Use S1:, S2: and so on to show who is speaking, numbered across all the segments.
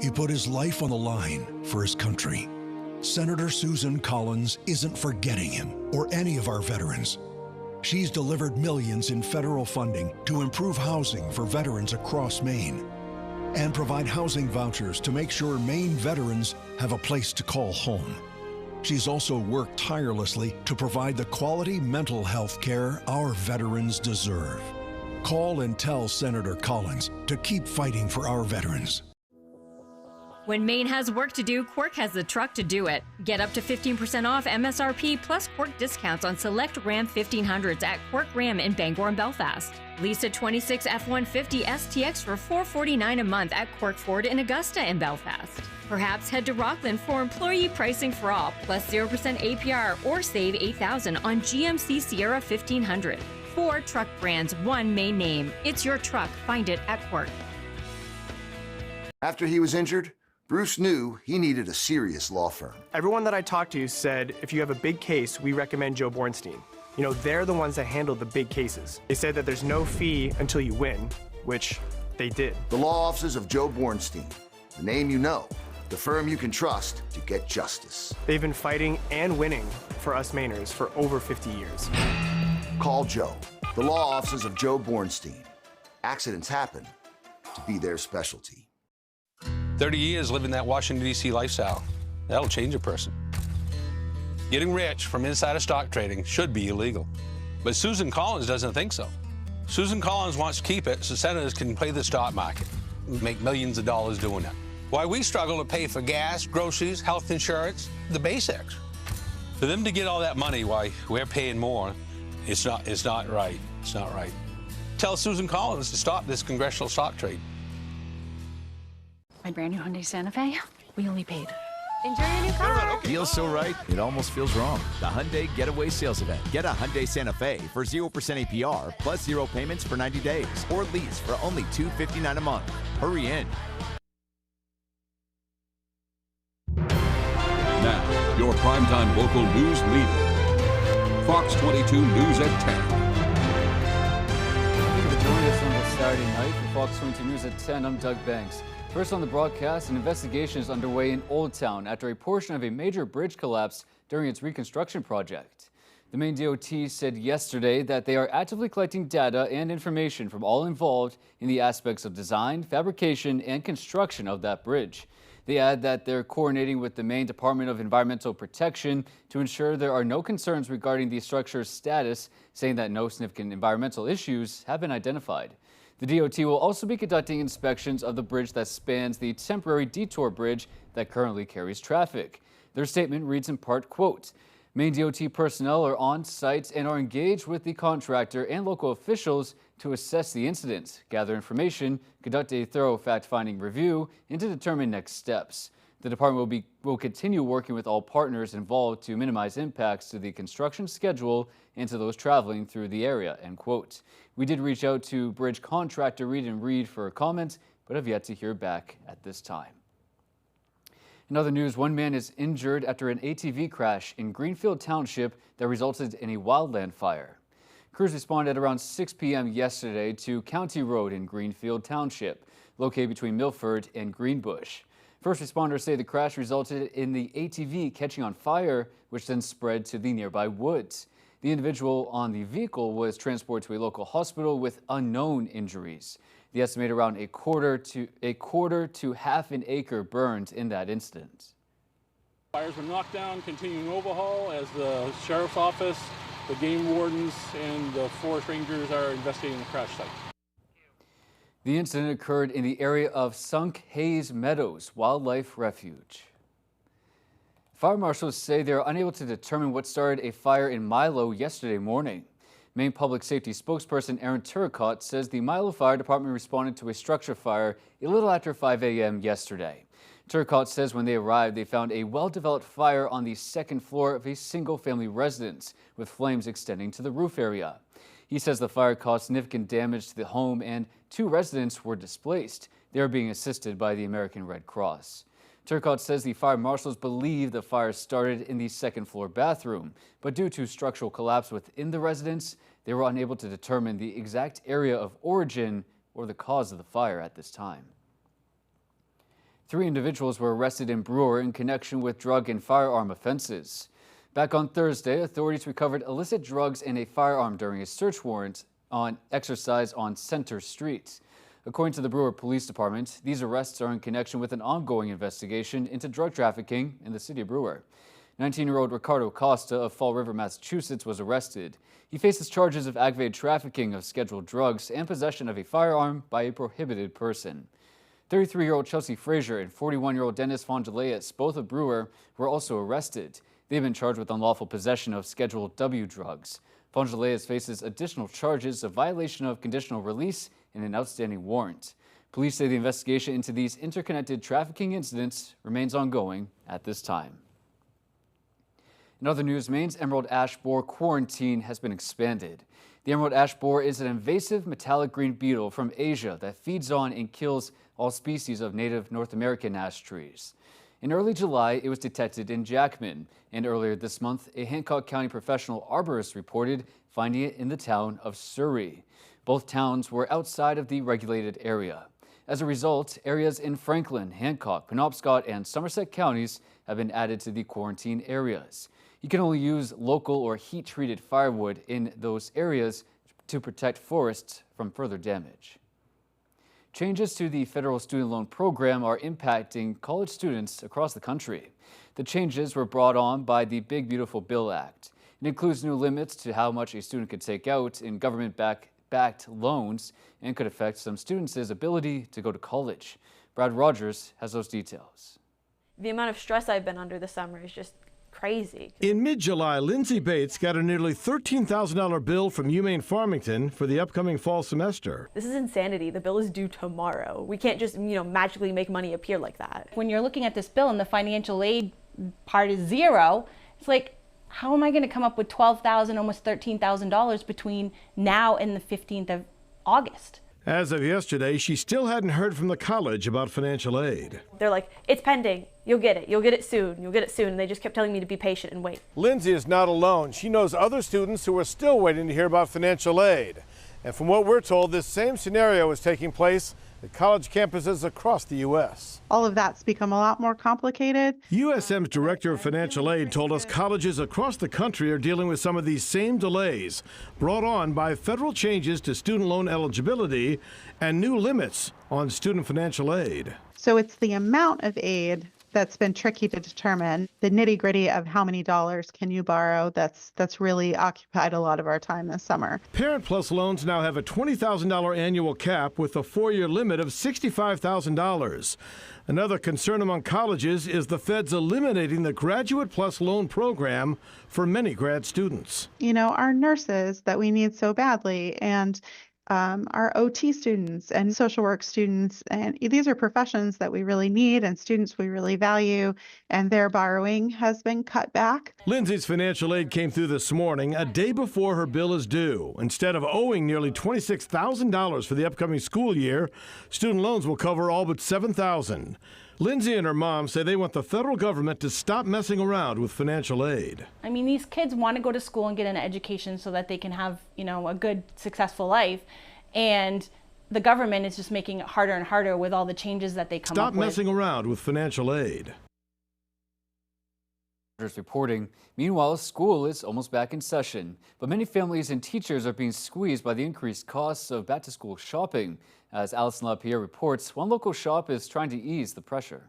S1: He put his life on the line for his country. Senator Susan Collins isn't forgetting him or any of our veterans. She's delivered millions in federal funding to improve housing for veterans across Maine and provide housing vouchers to make sure Maine veterans have a place to call home. She's also worked tirelessly to provide the quality mental health care our veterans deserve. Call and tell Senator Collins to keep fighting for our veterans.
S2: When Maine has work to do, Quirk has the truck to do it. Get up to 15% off MSRP plus Quirk discounts on select Ram 1500s at Quirk Ram in Bangor and Belfast. Lease a 26 F-150 STX for $449 a month at Quirk Ford in Augusta and Belfast. Perhaps head to Rockland for employee pricing for all, plus 0% APR, or save $8,000 on GMC Sierra 1500. 4 truck brands, 1 Maine name. It's your truck. Find it at Quirk.
S3: After he was injured, Bruce knew he needed a serious law firm.
S4: Everyone that I talked to said, if you have a big case, we recommend Joe Bornstein. You know, they're the ones that handle the big cases. They said that there's no fee until you win, which they did.
S3: The law offices of Joe Bornstein, the name you know, the firm you can trust to get justice.
S4: They've been fighting and winning for us Mainers for over 50 years.
S3: Call Joe, the law offices of Joe Bornstein. Accidents happen to be their specialty.
S5: 30 years living that Washington, D.C. lifestyle. That'll change a person. Getting rich from insider stock trading should be illegal. But Susan Collins doesn't think so. Susan Collins wants to keep it so senators can play the stock market, make millions of dollars doing it. Why we struggle to pay for gas, groceries, health insurance, the basics. For them to get all that money, why we're paying more, it's not right. It's not right. Tell Susan Collins to stop this congressional stock trade.
S6: My brand new Hyundai Santa Fe, we only paid.
S7: Enjoy your new car.
S8: Feels so right, it almost feels wrong. The Hyundai Getaway Sales Event. Get a Hyundai Santa Fe for 0% APR plus 0 payments for 90 days or lease for only $259 a month. Hurry in.
S9: Now, your primetime local news leader. Fox 22 News at 10.
S10: Thank you for joining us on this Saturday night for Fox 22 News at 10. I'm Doug Banks. First on the broadcast, an investigation is underway in Old Town after a portion of a major bridge collapsed during its reconstruction project. The Maine DOT said yesterday that they are actively collecting data and information from all involved in the aspects of design, fabrication, and construction of that bridge. They add that they're coordinating with the Maine Department of Environmental Protection to ensure there are no concerns regarding the structure's status, saying that no significant environmental issues have been identified. The DOT will also be conducting inspections of the bridge that spans the temporary detour bridge that currently carries traffic. Their statement reads in part, quote, Maine DOT personnel are on site and are engaged with the contractor and local officials to assess the incident, gather information, conduct a thorough fact-finding review, and to determine next steps. The department will continue working with all partners involved to minimize impacts to the construction schedule and to those traveling through the area, end quote. We did reach out to bridge contractor Reed & Reed for a comment, but have yet to hear back at this time. In other news, one man is injured after an ATV crash in Greenfield Township that resulted in a wildland fire. Crews responded around 6 p.m. yesterday to County Road in Greenfield Township, located between Milford and Greenbush. First responders say the crash resulted in the ATV catching on fire, which then spread to the nearby woods. The individual on the vehicle was transported to a local hospital with unknown injuries. The estimate around a quarter to half an acre burned in that incident.
S11: Fires were knocked down, continuing overhaul as the sheriff's office, the game wardens, and the forest rangers are investigating the crash site.
S10: The incident occurred in the area of Sunk Hayes Meadows Wildlife Refuge. Fire marshals say they are unable to determine what started a fire in Milo yesterday morning. Maine Public Safety spokesperson Aaron Turcott says the Milo Fire Department responded to a structure fire a little after 5 a.m. yesterday. Turcott says when they arrived, they found a well-developed fire on the second floor of a single-family residence, with flames extending to the roof area. He says the fire caused significant damage to the home and 2 residents were displaced. They are being assisted by the American Red Cross. Turcott says the fire marshals believe the fire started in the second-floor bathroom, but due to structural collapse within the residence, they were unable to determine the exact area of origin or the cause of the fire at this time. 3 individuals were arrested in Brewer in connection with drug and firearm offenses. Back on Thursday, authorities recovered illicit drugs and a firearm during a search warrant exercise on Center Street. According to the Brewer Police Department, these arrests are in connection with an ongoing investigation into drug trafficking in the city of Brewer. 19-year-old Ricardo Costa of Fall River, Massachusetts was arrested. He faces charges of aggravated trafficking of scheduled drugs and possession of a firearm by a prohibited person. 33-year-old Chelsea Frazier and 41-year-old Dennis Fongelais, both of Brewer, were also arrested. They've been charged with unlawful possession of Schedule W drugs. Fongelais faces additional charges of violation of conditional release and an outstanding warrant. Police say the investigation into these interconnected trafficking incidents remains ongoing at this time. In other news, Maine's emerald ash borer quarantine has been expanded. The emerald ash borer is an invasive metallic green beetle from Asia that feeds on and kills all species of native North American ash trees. In early July, it was detected in Jackman, and earlier this month, a Hancock County professional arborist reported finding it in the town of Surrey. Both towns were outside of the regulated area. As a result, areas in Franklin, Hancock, Penobscot, and Somerset counties have been added to the quarantine areas. You can only use local or heat-treated firewood in those areas to protect forests from further damage. Changes to the federal student loan program are impacting college students across the country. The changes were brought on by the Big Beautiful Bill Act. It includes new limits to how much a student could take out in government-backed loans and could affect some students' ability to go to college. Brad Rogers has those details.
S7: The amount of stress I've been under this summer is just crazy.
S12: In mid-July, Lindsay Bates got a nearly $13,000 bill from UMaine Farmington for the upcoming fall semester.
S7: This is insanity. The bill is due tomorrow. We can't just, magically make money appear like that.
S13: When you're looking at this bill and the financial aid part is zero, it's like, how am I going to come up with $12,000, almost $13,000 between now and the 15th of August?
S12: As of yesterday, she still hadn't heard from the college about financial aid.
S7: They're like, it's pending. You'll get it. You'll get it soon. You'll get it soon. And they just kept telling me to be patient and wait.
S14: Lindsay is not alone. She knows other students who are still waiting to hear about financial aid. And from what we're told, this same scenario is taking place at college campuses across the U.S.
S15: All of that's become a lot more complicated.
S12: USM's Director of Financial Aid told us colleges across the country are dealing with some of these same delays brought on by federal changes to student loan eligibility and new limits on student financial aid.
S15: So it's the amount of aid that's been tricky to determine. The nitty-gritty of how many dollars can you borrow, that's really occupied a lot of our time this summer.
S12: Parent Plus loans now have a $20,000 annual cap with a 4-year limit of $65,000. Another concern among colleges is the feds eliminating the Graduate Plus loan program for many grad students.
S15: Our nurses that we need so badly, and our OT students and social work students, and these are professions that we really need and students we really value, and their borrowing has been cut back.
S12: Lindsay's financial aid came through this morning, a day before her bill is due. Instead of owing nearly $26,000 for the upcoming school year, student loans will cover all but $7,000. Lindsay and her mom say they want the federal government to stop messing around with financial aid.
S13: I mean, these kids want to go to school and get an education so that they can have, a good, successful life. And the government is just making it harder and harder with all the changes that they come up with.
S12: Stop messing around with financial aid.
S10: Reporting. Meanwhile, school is almost back in session, but many families and teachers are being squeezed by the increased costs of back-to-school shopping. As Allison LaPierre reports, one local shop is trying to ease the pressure.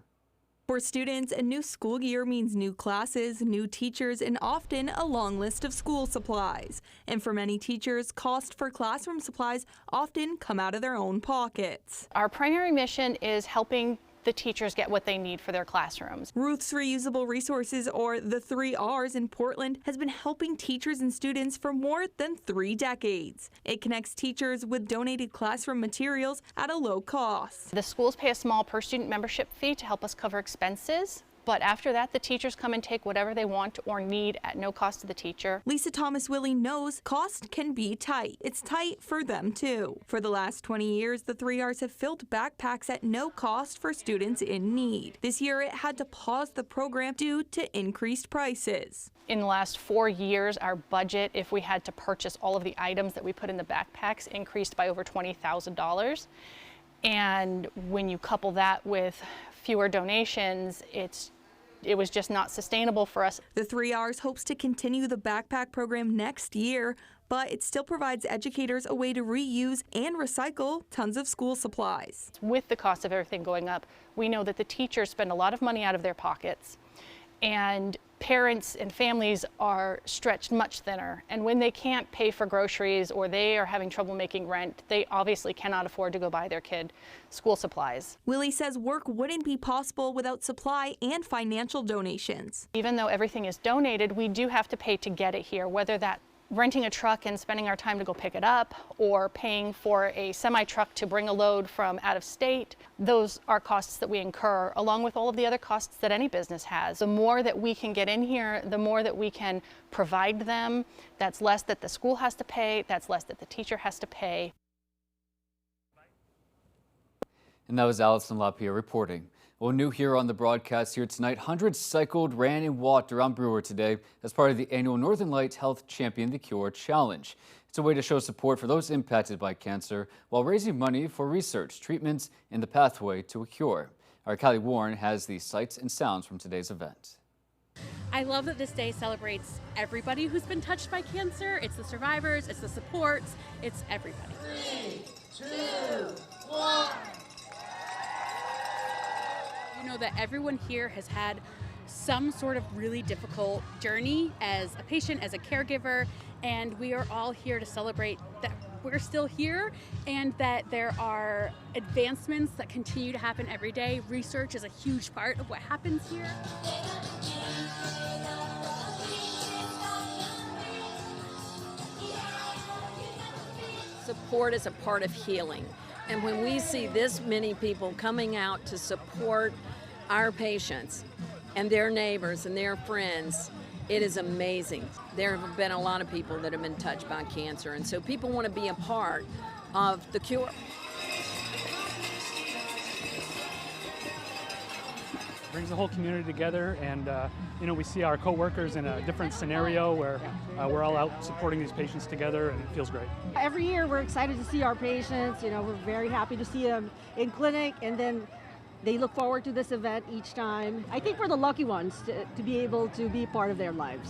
S16: For students, a new school year means new classes, new teachers, and often a long list of school supplies. And for many teachers, costs for classroom supplies often come out of their own pockets.
S6: Our primary mission is helping the teachers get what they need for their classrooms.
S16: Ruth's Reusable Resources, or the 3 R's in Portland, has been helping teachers and students for more than 3 decades. It connects teachers with donated classroom materials at a low cost.
S6: The schools pay a small per student membership fee to help us cover expenses. But after that, the teachers come and take whatever they want or need at no cost to the teacher.
S16: Lisa Thomas-Willie knows cost can be tight. It's tight for them, too. For the last 20 years, the 3 R's have filled backpacks at no cost for students in need. This year, it had to pause the program due to increased prices.
S6: In the last 4 years, our budget, if we had to purchase all of the items that we put in the backpacks, increased by over $20,000. And when you couple that with fewer donations, it was just not sustainable for us.
S16: The 3Rs hopes to continue the backpack program next year, but it still provides educators a way to reuse and recycle tons of school supplies.
S6: With the cost of everything going up, we know that the teachers spend a lot of money out of their pockets, and parents and families are stretched much thinner. And when they can't pay for groceries or they are having trouble making rent, they obviously cannot afford to go buy their kid school supplies.
S16: Willie says work wouldn't be possible without supply and financial donations.
S6: Even though everything is donated, we do have to pay to get it here, whether that renting a truck and spending our time to go pick it up, or paying for a semi-truck to bring a load from out of state. Those are costs that we incur, along with all of the other costs that any business has. The more that we can get in here, the more that we can provide them. That's less that the school has to pay, that's less that the teacher has to pay.
S10: And that was Allison LaPierre reporting. Well, new here on the broadcast here tonight, hundreds cycled, ran, and walked around Brewer today as part of the annual Northern Lights Health Champion the Cure Challenge. It's a way to show support for those impacted by cancer while raising money for research, treatments, and the pathway to a cure. Our Callie Warren has the sights and sounds from today's event.
S17: I love that this day celebrates everybody who's been touched by cancer. It's the survivors, it's the supports, it's everybody. 3, 2, 1. You know that everyone here has had some sort of really difficult journey as a patient, as a caregiver, and we are all here to celebrate that we're still here and that there are advancements that continue to happen every day. Research is a huge part of what happens here.
S18: Support is a part of healing. And when we see this many people coming out to support our patients and their neighbors and their friends, it is amazing. There have been a lot of people that have been touched by cancer, and so people want to be a part of the cure.
S19: Brings the whole community together, and we see our co-workers in a different scenario where we're all out supporting these patients together, and it feels great.
S20: Every year we're excited to see our patients. We're very happy to see them in clinic, and then they look forward to this event each time. I think we're the lucky ones to be able to be part of their lives.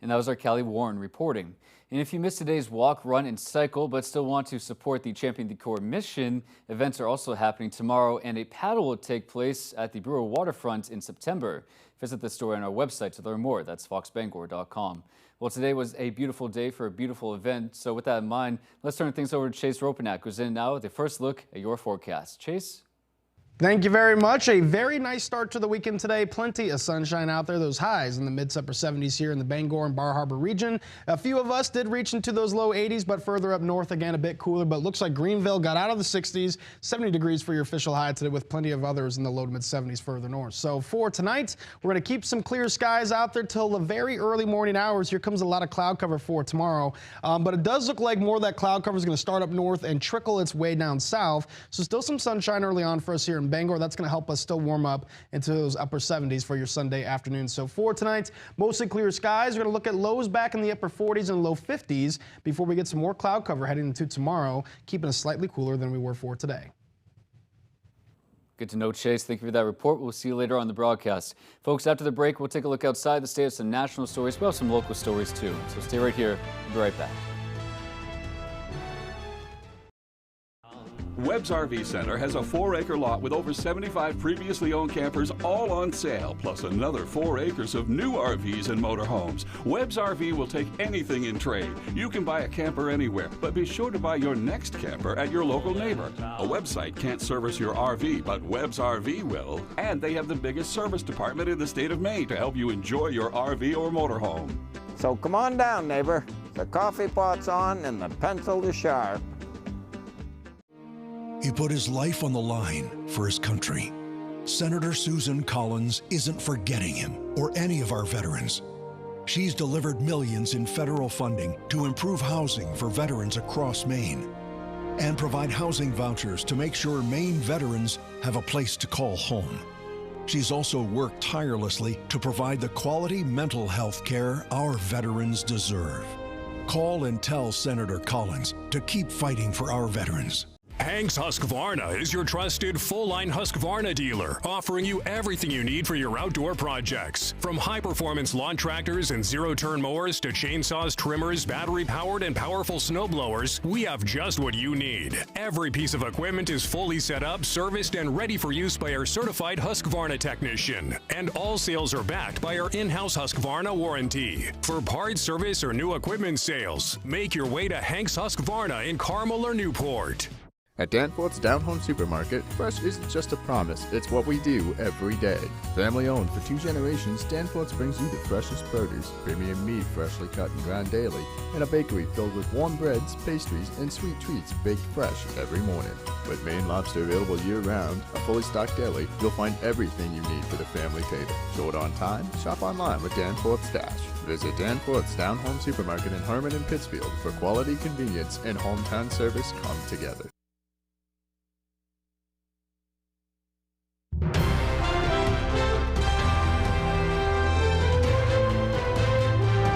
S10: And that was our Callie Warren reporting. And if you missed today's walk, run, and cycle, but still want to support the Champion the Cure mission, events are also happening tomorrow, and a paddle will take place at the Brewer Waterfront in September. Visit the story on our website to learn more. That's foxbangor.com. Well, today was a beautiful day for a beautiful event. So with that in mind, let's turn things over to Chase Ropanak, who's in now with a first look at your forecast. Chase?
S21: Thank you very much. A very nice start to the weekend today. Plenty of sunshine out there. Those highs in the mid-to upper 70s here in the Bangor and Bar Harbor region. A few of us did reach into those low 80s, but further up north again a bit cooler. But looks like Greenville got out of the 60s, 70 degrees for your official high today, with plenty of others in the low to mid 70s further north. So for tonight, we're going to keep some clear skies out there till the very early morning hours. Here comes a lot of cloud cover for tomorrow, but it does look like more of that cloud cover is going to start up north and trickle its way down south. So still some sunshine early on for us here in Bangor. That's going to help us still warm up into those upper 70s for your Sunday afternoon. So for tonight, mostly clear skies. We're going to look at lows back in the upper 40s and low 50s before we get some more cloud cover heading into tomorrow, keeping us slightly cooler than we were for today.
S10: Good to know, Chase. Thank you for that report. We'll see you later on the broadcast. Folks, after the break, we'll take a look outside the state of some national stories. We'll have some local stories, too. So stay right here. We'll be right back.
S9: Webb's RV Center has a 4-acre lot with over 75 previously owned campers all on sale, plus another 4 acres of new RVs and motorhomes. Webb's RV will take anything in trade. You can buy a camper anywhere, but be sure to buy your next camper at your local neighbor. A website can't service your RV, but Webb's RV will. And they have the biggest service department in the state of Maine to help you enjoy your RV or motorhome.
S22: So come on down, neighbor. The coffee pot's on and the pencil is sharp.
S1: He put his life on the line for his country. Senator Susan Collins isn't forgetting him or any of our veterans. She's delivered millions in federal funding to improve housing for veterans across Maine and provide housing vouchers to make sure Maine veterans have a place to call home. She's also worked tirelessly to provide the quality mental health care our veterans deserve. Call and tell Senator Collins to keep fighting for our veterans.
S2: Hank's Husqvarna is your trusted full-line Husqvarna dealer, offering you everything you need for your outdoor projects. From high-performance lawn tractors and zero-turn mowers to chainsaws, trimmers, battery-powered and powerful snowblowers, we have just what you need. Every piece of equipment is fully set up, serviced, and ready for use by our certified Husqvarna technician. And all sales are backed by our in-house Husqvarna warranty. For parts, service, or new equipment sales, make your way to Hank's Husqvarna in Carmel or Newport.
S4: At Danforth's Down Home Supermarket, fresh isn't just a promise, it's what we do every day. Family owned for 2 generations, Danforth's brings you the freshest produce, premium meat freshly cut and ground daily, and a bakery filled with warm breads, pastries, and sweet treats baked fresh every morning. With Maine lobster available year-round, a fully stocked deli, you'll find everything you need for the family table. Short on time? Shop online with Danforth's Dash. Visit Danforth's Down Home Supermarket in Herman and Pittsfield for quality, convenience, and hometown service come together.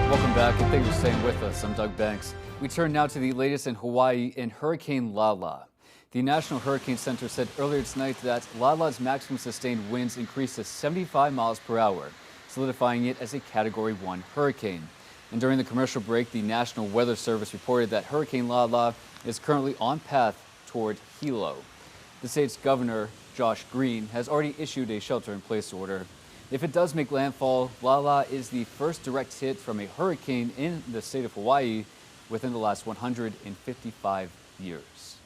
S10: Welcome back, and thanks for staying with us. I'm Doug Banks. We turn now to the latest in Hawaii in Hurricane Lala. The National Hurricane Center said earlier tonight that Lala's maximum sustained winds increased to 75 miles per hour, solidifying it as a Category 1 hurricane. And during the commercial break, the National Weather Service reported that Hurricane Lala is currently on path toward Hilo. The state's governor, Josh Green, has already issued a shelter-in-place order. If it does make landfall, Lala is the first direct hit from a hurricane in the state of Hawaii within the last 155 years.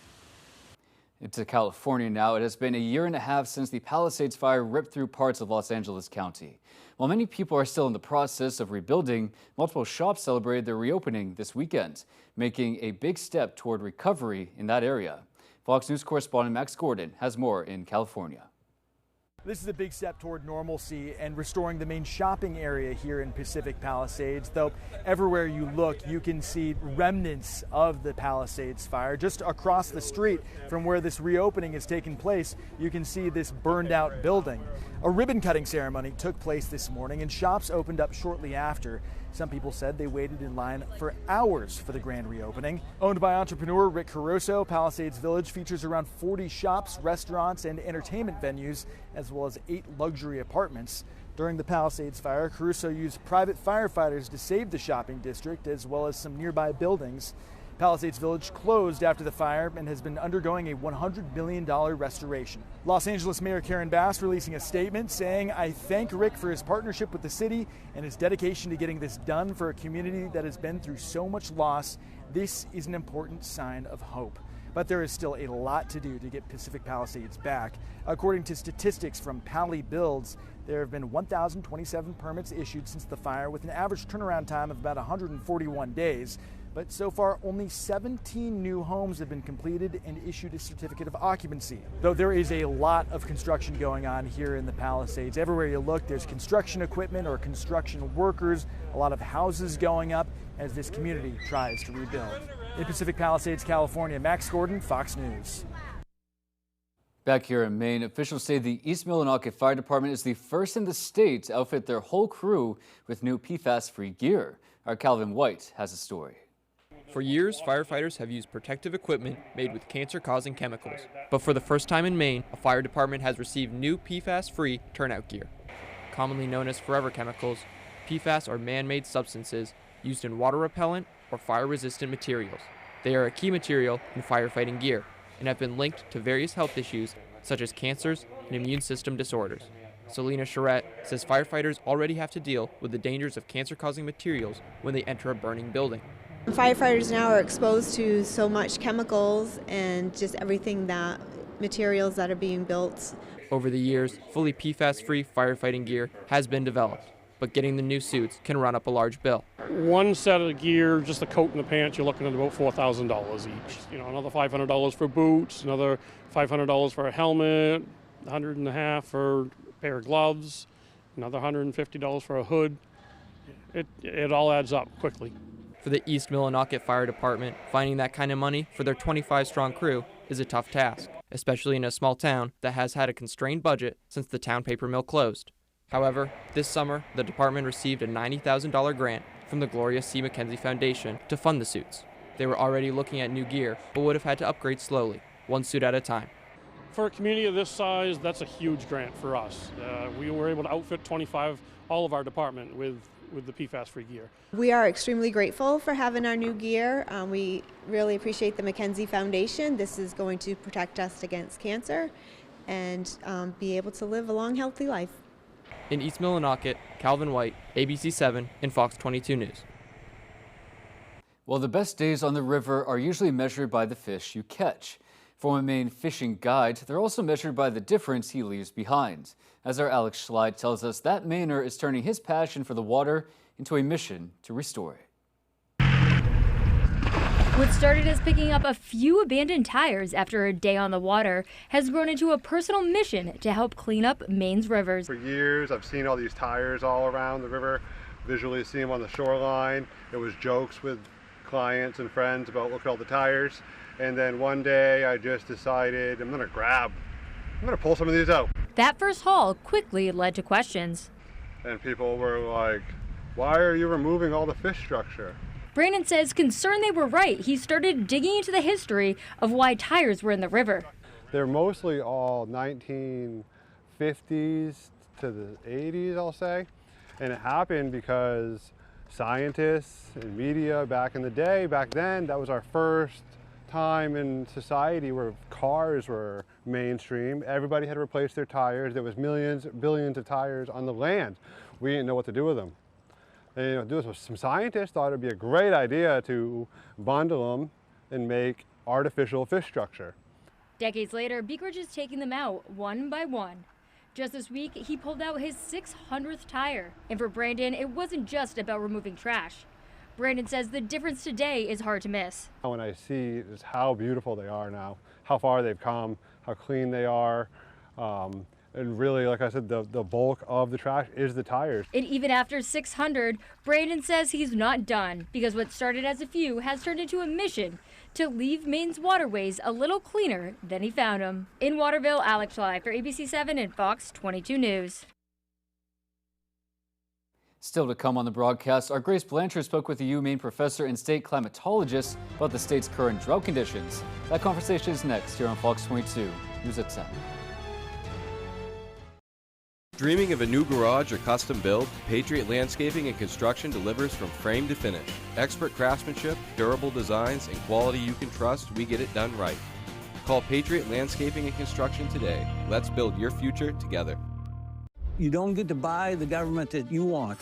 S10: Into California now. It has been a year and a half since the Palisades fire ripped through parts of Los Angeles County. While many people are still in the process of rebuilding, multiple shops celebrated their reopening this weekend, making a big step toward recovery in that area. Fox News correspondent Max Gordon has more in California.
S23: This is a big step toward normalcy and restoring the main shopping area here in Pacific Palisades, though everywhere you look, you can see remnants of the Palisades fire. Just across the street from where this reopening is taking place, you can see this burned out building. A ribbon cutting ceremony took place this morning and shops opened up shortly after. Some people said they waited in line for hours for the grand reopening. Owned by entrepreneur Rick Caruso, Palisades Village features around 40 shops, restaurants, and entertainment venues, as well as 8 luxury apartments. During the Palisades fire, Caruso used private firefighters to save the shopping district, as well as some nearby buildings. Palisades Village closed after the fire and has been undergoing a $100 million restoration. Los Angeles Mayor Karen Bass releasing a statement saying, "I thank Rick for his partnership with the city and his dedication to getting this done for a community that has been through so much loss. This is an important sign of hope." But there is still a lot to do to get Pacific Palisades back. According to statistics from Pali Builds, there have been 1,027 permits issued since the fire, with an average turnaround time of about 141 days. But so far, only 17 new homes have been completed and issued a certificate of occupancy. Though there is a lot of construction going on here in the Palisades. Everywhere you look, there's construction equipment or construction workers, a lot of houses going up as this community tries to rebuild. In Pacific Palisades, California, Max Gordon, Fox News.
S10: Back here in Maine, officials say the East Millinocket Fire Department is the first in the state to outfit their whole crew with new PFAS-free gear. Our Calvin White has a story.
S24: For years, firefighters have used protective equipment made with cancer-causing chemicals. But for the first time in Maine, a fire department has received new PFAS-free turnout gear. Commonly known as forever chemicals, PFAS are man-made substances used in water repellent or fire-resistant materials. They are a key material in firefighting gear and have been linked to various health issues such as cancers and immune system disorders. Selena Charette says firefighters already have to deal with the dangers of cancer-causing materials when they enter a burning building.
S25: Firefighters now are exposed to so much chemicals and just everything that materials that are being built.
S24: Over the years, fully PFAS-free firefighting gear has been developed, but getting the new suits can run up a large bill.
S11: One set of gear, just the coat and the pants, you're looking at about $4,000 each. Another $500 for boots, another $500 for a helmet, $150 for a pair of gloves, another $150 for a hood. It all adds up quickly.
S24: For the East Millinocket Fire Department, finding that kind of money for their 25-strong crew is a tough task, especially in a small town that has had a constrained budget since the town paper mill closed. However, this summer, the department received a $90,000 grant from the Gloria C. McKenzie Foundation to fund the suits. They were already looking at new gear, but would have had to upgrade slowly, one suit at a time.
S11: For a community of this size, that's a huge grant for us. We were able to outfit all of our department with the PFAS-free gear.
S25: We are extremely grateful for having our new gear. We really appreciate the McKenzie Foundation. This is going to protect us against cancer and be able to live a long, healthy life.
S24: In East Millinocket, Calvin White, ABC 7 and Fox 22 News.
S10: Well, the best days on the river are usually measured by the fish you catch. For a Maine fishing guide, they're also measured by the difference he leaves behind. As our Alex Schlide tells us, that Mainer is turning his passion for the water into a mission to restore it.
S3: What started as picking up a few abandoned tires after a day on the water has grown into a personal mission to help clean up Maine's rivers.
S5: For years, I've seen all these tires all around the river, visually see them on the shoreline. It was jokes with clients and friends about look at all the tires. And then one day I just decided I'm gonna pull some of these out.
S3: That first haul quickly led to questions.
S5: And people were like, why are you removing all the fish structure?
S3: Brandon says, concerned they were right, he started digging into the history of why tires were in the river.
S5: They're mostly all 1950s to the 80s, I'll say. And it happened because scientists and media back then, that was our first time in society where cars were mainstream. Everybody had replaced their tires. There was billions of tires on the land. We didn't know what to do with them. And, some scientists thought it'd be a great idea to bundle them and make artificial fish structure.
S3: Decades later, Beekridge is taking them out one by one. Just this week, he pulled out his 600th tire. And for Brandon, it wasn't just about removing trash. Brandon says the difference today is hard to miss.
S5: When I see just how beautiful they are now, how far they've come, how clean they are, and really, like I said, the bulk of the trash is the tires.
S3: And even after 600, Brandon says he's not done because what started as a few has turned into a mission to leave Maine's waterways a little cleaner than he found them. In Waterville, Alex Schlide for ABC 7 and Fox 22 News.
S10: Still to come on the broadcast, our Grace Blanchard spoke with a UMaine professor and state climatologist about the state's current drought conditions. That conversation is next here on Fox 22 News at 10.
S7: Dreaming of a new garage or custom build? Patriot Landscaping and Construction delivers from frame to finish. Expert craftsmanship, durable designs, and quality you can trust, we get it done right. Call Patriot Landscaping and Construction today. Let's build your future together.
S8: You don't get to buy the government that you want.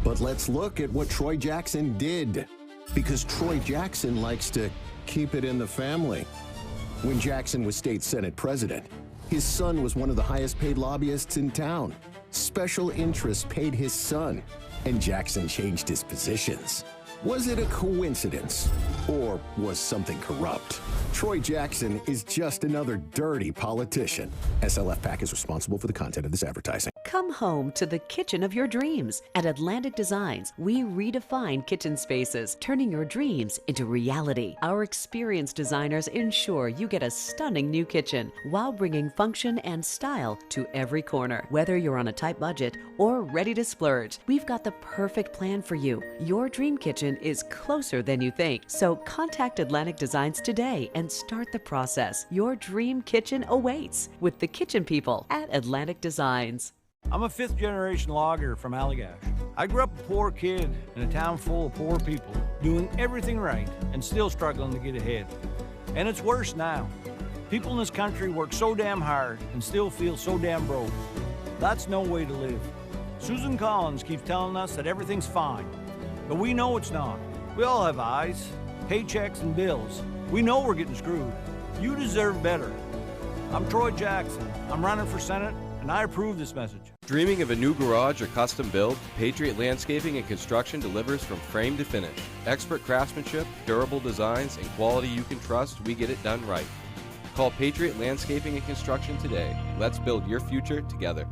S14: But let's look at what Troy Jackson did. Because Troy Jackson likes to keep it in the family. When Jackson was state Senate president, his son was one of the highest paid lobbyists in town. Special interests paid his son, and Jackson changed his positions. Was it a coincidence, or was something corrupt? Troy Jackson is just another dirty politician. SLF PAC is responsible for the content of this advertising.
S26: Come home to the kitchen of your dreams. At Atlantic Designs, we redefine kitchen spaces, turning your dreams into reality. Our experienced designers ensure you get a stunning new kitchen while bringing function and style to every corner. Whether you're on a tight budget or ready to splurge, we've got the perfect plan for you. Your dream kitchen is closer than you think. So contact Atlantic Designs today and start the process. Your dream kitchen awaits with the kitchen people at Atlantic Designs.
S8: I'm a fifth-generation logger from Allagash. I grew up a poor kid in a town full of poor people, doing everything right and still struggling to get ahead. And it's worse now. People in this country work so damn hard and still feel so damn broke. That's no way to live. Susan Collins keeps telling us that everything's fine, but we know it's not. We all have eyes, paychecks, and bills. We know we're getting screwed. You deserve better. I'm Troy Jackson. I'm running for Senate, and I approve this message.
S7: Dreaming of a new garage or custom build? Patriot Landscaping and Construction delivers from frame to finish. Expert craftsmanship, durable designs, and quality you can trust, we get it done right. Call Patriot Landscaping and Construction today. Let's build your future together.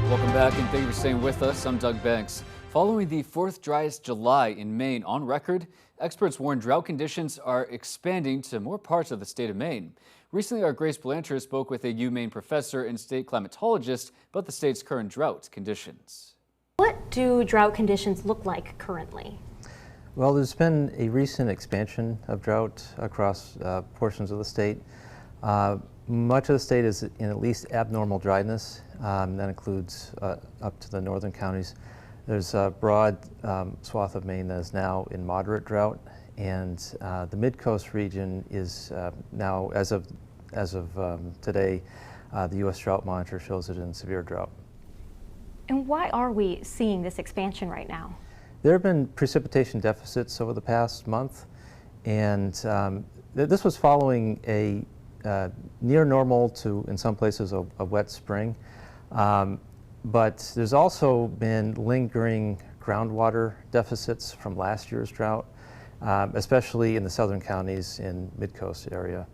S10: Welcome back and thank you for staying with us. I'm Doug Banks. Following the fourth driest July in Maine on record, experts warn drought conditions are expanding to more parts of the state of Maine. Recently, our Grace Blanchard spoke with a UMaine professor and state climatologist about the state's current drought conditions.
S6: What do drought conditions look like currently?
S12: Well, there's been a recent expansion of drought across portions of the state. Much of the state is in at least abnormal dryness. That includes up to the northern counties. There's a broad swath of Maine that is now in moderate drought, and the mid-coast region is now, as of today, the U.S. Drought Monitor shows it in severe drought.
S6: And why are we seeing this expansion right now?
S12: There have been precipitation deficits over the past month, and this was following a near normal to, in some places, a wet spring. But there's also been lingering groundwater deficits from last year's drought, especially in the southern counties in mid-coast area.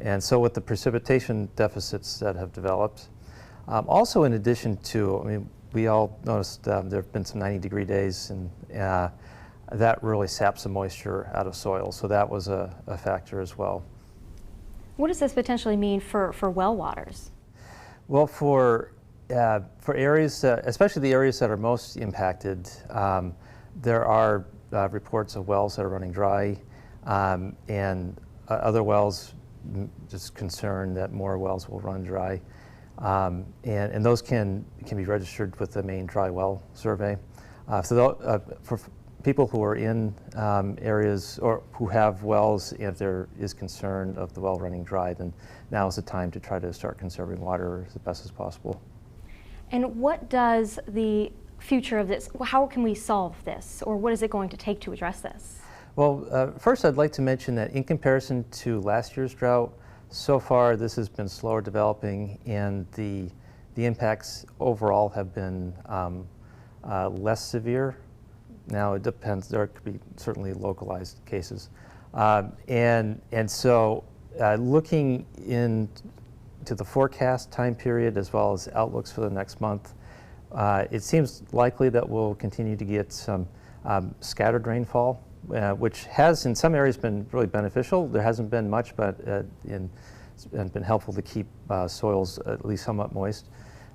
S12: And so with the precipitation deficits that have developed, also in addition to, I mean, we all noticed there have been some 90-degree days, and that really saps the moisture out of soil. So that was a factor as well.
S6: What does this potentially mean for well waters?
S12: Well, for areas, especially the areas that are most impacted, there are reports of wells that are running dry, and other wells just concerned that more wells will run dry. And those can be registered with the Maine Dry Well Survey. For people who are in areas or who have wells, if there is concern of the well running dry, then now is the time to try to start conserving water as best as possible.
S6: And what does the future of this, how can we solve this, or what is it going to take to address this?
S12: Well, first I'd like to mention that in comparison to last year's drought, so far this has been slower developing, and the impacts overall have been less severe. Now it depends, there could be certainly localized cases. And so looking into the forecast time period as well as outlooks for the next month, it seems likely that we'll continue to get some scattered rainfall, which has in some areas been really beneficial. There hasn't been much, but it's been helpful to keep soils at least somewhat moist.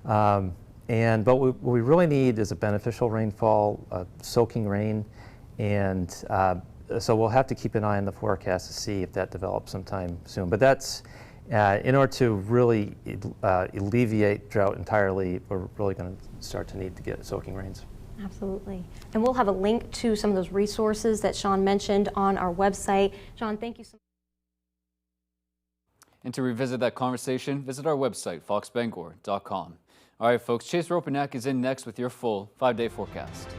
S12: But what we really need is a beneficial rainfall, soaking rain, and so we'll have to keep an eye on the forecast to see if that develops sometime soon. But that's, in order to really alleviate drought entirely, we're really going to start to need to get soaking rains.
S6: Absolutely. And we'll have a link to some of those resources that Sean mentioned on our website. Sean, thank you so much.
S10: And to revisit that conversation, visit our website, foxbangor.com. All right, folks, Chase Ropanek is in next with your full 5-day forecast.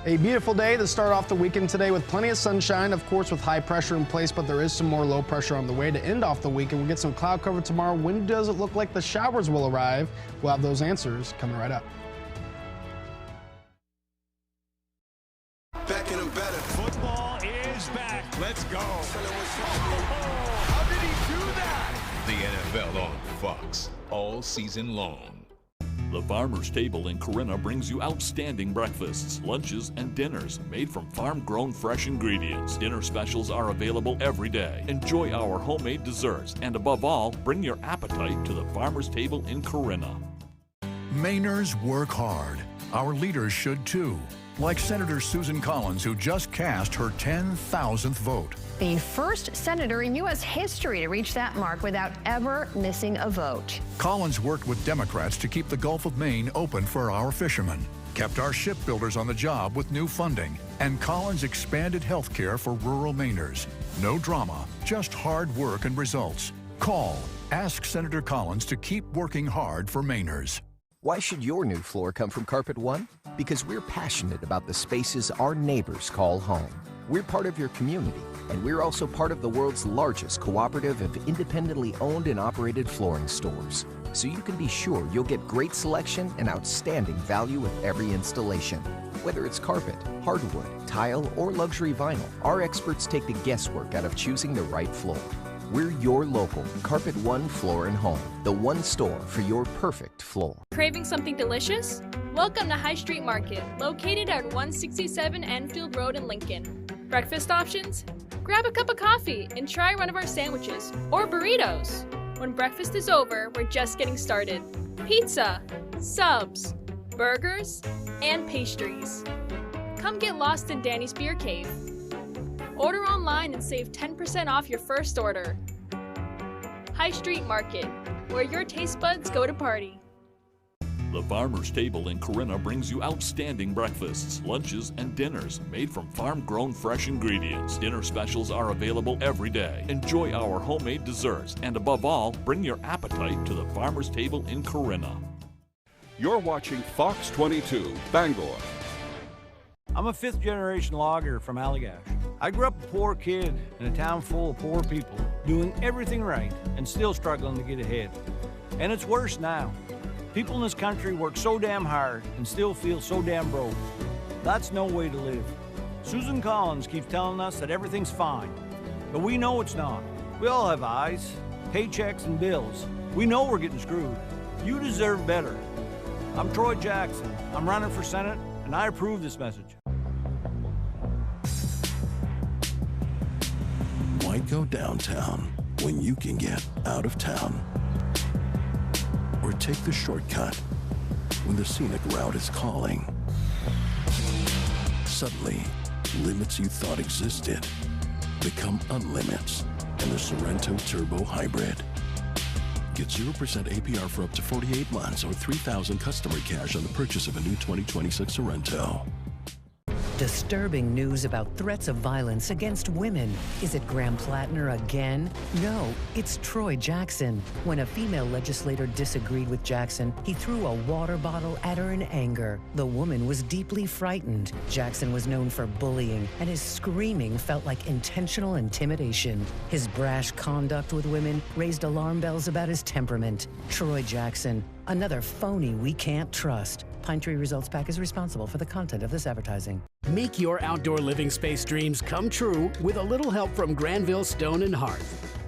S21: A beautiful day to start off the weekend today with plenty of sunshine, of course, with high pressure in place, but there is some more low pressure on the way to end off the weekend. We'll get some cloud cover tomorrow. When does it look like the showers will arrive? We'll have those answers coming right up.
S13: Back in a better. Football is back. Let's go. How did he do that?
S15: The NFL on Fox all season long.
S16: The Farmer's Table in Corinna brings you outstanding breakfasts, lunches, and dinners made from farm-grown fresh ingredients. Dinner specials are available every day. Enjoy our homemade desserts, and above all, bring your appetite to the Farmer's Table in Corinna.
S1: Mainers work hard. Our leaders should too. Like Senator Susan Collins, who just cast her 10,000th vote.
S17: The first senator in U.S. history to reach that mark without ever missing a vote.
S1: Collins worked with Democrats to keep the Gulf of Maine open for our fishermen, kept our shipbuilders on the job with new funding, and Collins expanded health care for rural Mainers. No drama, just hard work and results. Call. Ask Senator Collins to keep working hard for Mainers.
S27: Why should your new floor come from Carpet One? Because we're passionate about the spaces our neighbors call home. We're part of your community, and we're also part of the world's largest cooperative of independently owned and operated flooring stores. So you can be sure you'll get great selection and outstanding value with every installation. Whether it's carpet, hardwood, tile, or luxury vinyl, our experts take the guesswork out of choosing the right floor. We're your local Carpet One Floor and Home, the one store for your perfect floor.
S28: Craving something delicious? Welcome to High Street Market, located at 167 Enfield Road in Lincoln. Breakfast options? Grab a cup of coffee and try one of our sandwiches or burritos. When breakfast is over, we're just getting started. Pizza, subs, burgers, and pastries. Come get lost in Danny's Beer Cave. Order online and save 10% off your first order. High Street Market, where your taste buds go to party.
S16: The Farmer's Table in Corinna brings you outstanding breakfasts, lunches, and dinners made from farm-grown fresh ingredients. Dinner specials are available every day. Enjoy our homemade desserts, and above all, bring your appetite to the Farmer's Table in Corinna.
S2: You're watching Fox 22, Bangor.
S8: I'm a fifth-generation logger from Allagash. I grew up a poor kid in a town full of poor people, doing everything right and still struggling to get ahead. And it's worse now. People in this country work so damn hard and still feel so damn broke. That's no way to live. Susan Collins keeps telling us that everything's fine, but we know it's not. We all have eyes, paychecks, and bills. We know we're getting screwed. You deserve better. I'm Troy Jackson. I'm running for Senate, and I approve this message.
S4: Why go downtown when you can get out of town? Or take the shortcut when the scenic route is calling? Suddenly, limits you thought existed become unlimits in the Sorrento Turbo Hybrid. Get 0% APR for up to 48 months or $3,000 customer cash on the purchase of a new 2026 Sorrento.
S9: Disturbing news about threats of violence against women. Is it Graham Plattner again? No, it's Troy Jackson. When a female legislator disagreed with Jackson, he threw a water bottle at her in anger. The woman was deeply frightened. Jackson was known for bullying, and his screaming felt like intentional intimidation. His brash conduct with women raised alarm bells about his temperament. Troy Jackson, another phony we can't trust. Pine Tree Results PAC is responsible for the content of this advertising.
S18: Make your outdoor living space dreams come true with a little help from Granville Stone and Hearth.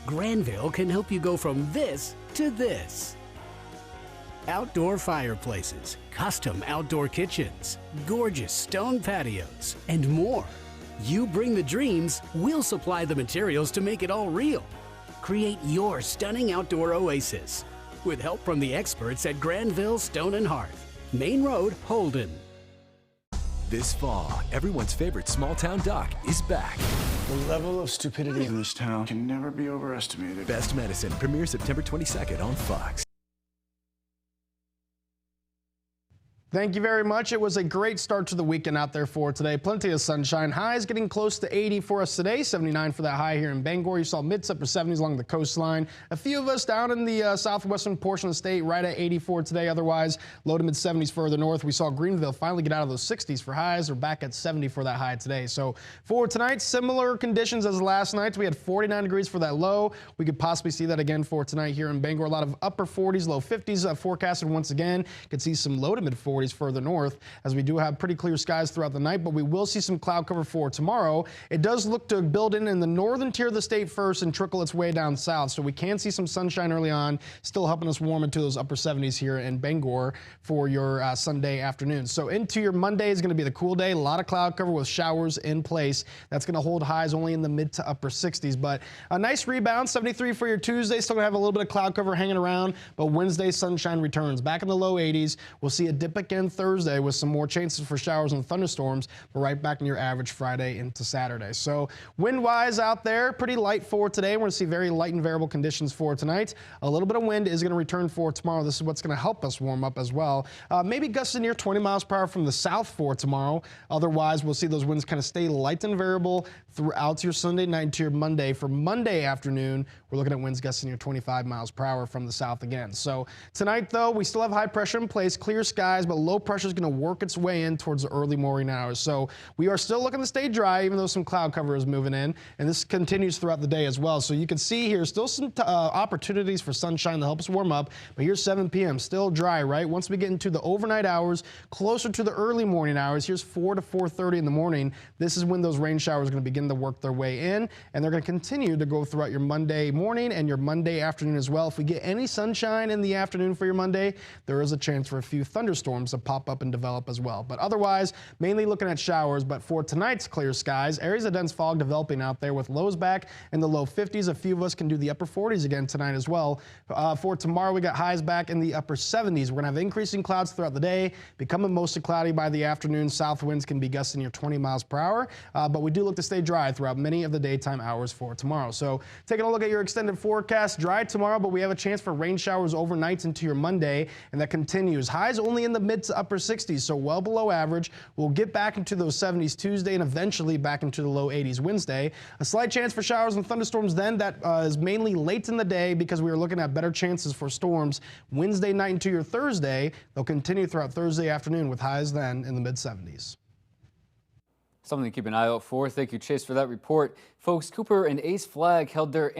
S18: Granville can help you go from this to this. Outdoor fireplaces, custom outdoor kitchens, gorgeous stone patios, and more. You bring the dreams, we'll supply the materials to make it all real. Create your stunning outdoor oasis with help from the experts at Granville Stone and Hearth, Main Road, Holden.
S19: This fall, everyone's favorite small-town doc is back.
S20: The level of stupidity in this town can never be overestimated.
S19: Best Medicine premieres September 22nd on Fox.
S21: Thank you very much. It was a great start to the weekend out there for today. Plenty of sunshine. Highs getting close to 80 for us today. 79 for that high here in Bangor. You saw mid to upper 70s along the coastline. A few of us down in the southwestern portion of the state right at 84 today. Otherwise, low to mid 70s further north. We saw Greenville finally get out of those 60s for highs. They're back at 70 for that high today. So for tonight, similar conditions as last night. We had 49 degrees for that low. We could possibly see that again for tonight here in Bangor. A lot of upper 40s, low 50s forecasted once again. Could see some low to mid 40s further north, as we do have pretty clear skies throughout the night, but we will see some cloud cover for tomorrow. It does look to build in the northern tier of the state first and trickle its way down south, so we can see some sunshine early on, still helping us warm into those upper 70s here in Bangor for your Sunday afternoon. So into your Monday is going to be the cool day. A lot of cloud cover with showers in place. That's going to hold highs only in the mid to upper 60s, but a nice rebound. 73 for your Tuesday. Still going to have a little bit of cloud cover hanging around, but Wednesday sunshine returns. Back in the low 80s. We'll see a dip again Thursday with some more chances for showers and thunderstorms, but right back in your average Friday into Saturday. So wind-wise out there, pretty light for today. We're going to see very light and variable conditions for tonight. A little bit of wind is going to return for tomorrow. This is what's going to help us warm up as well. Maybe gusts near 20 miles per hour from the south for tomorrow. Otherwise, we'll see those winds kind of stay light and variable throughout your Sunday night into your Monday. For Monday afternoon, we're looking at winds gusting near 25 miles per hour from the south again. So tonight, though, we still have high pressure in place, clear skies, but low pressure is going to work its way in towards the early morning hours. So we are still looking to stay dry, even though some cloud cover is moving in, and this continues throughout the day as well. So you can see here still some opportunities for sunshine to help us warm up, but here's 7 p.m. still dry, right? Once we get into the overnight hours, closer to the early morning hours, here's 4 to 4:30 in the morning. This is when those rain showers are going to begin to work their way in, and they're going to continue to go throughout your Monday morning and your Monday afternoon as well. If we get any sunshine in the afternoon for your Monday, there is a chance for a few thunderstorms thunderstorms to pop up and develop as well. But otherwise, mainly looking at showers. But for tonight's clear skies, areas of dense fog developing out there with lows back in the low 50s. A few of us can do the upper 40s again tonight as well. For tomorrow, we got highs back in the upper 70s. We're going to have increasing clouds throughout the day, becoming mostly cloudy by the afternoon. South winds can be gusting near 20 miles per hour, but we do look to stay dry throughout many of the daytime hours for tomorrow. So taking a look at your extended forecast, dry tomorrow, but we have a chance for rain showers overnight into your Monday, and that continues. Highs only in the mid to upper 60s, so well below average. We'll get back into those 70s Tuesday and eventually back into the low 80s Wednesday. A slight chance for showers and thunderstorms then. That is mainly late in the day because we are looking at better chances for storms Wednesday night into your Thursday. They'll continue throughout Thursday afternoon with highs then in the mid 70s.
S10: Something to keep an eye out for. Thank you, Chase, for that report. Folks, Cooper and Ace Flag held their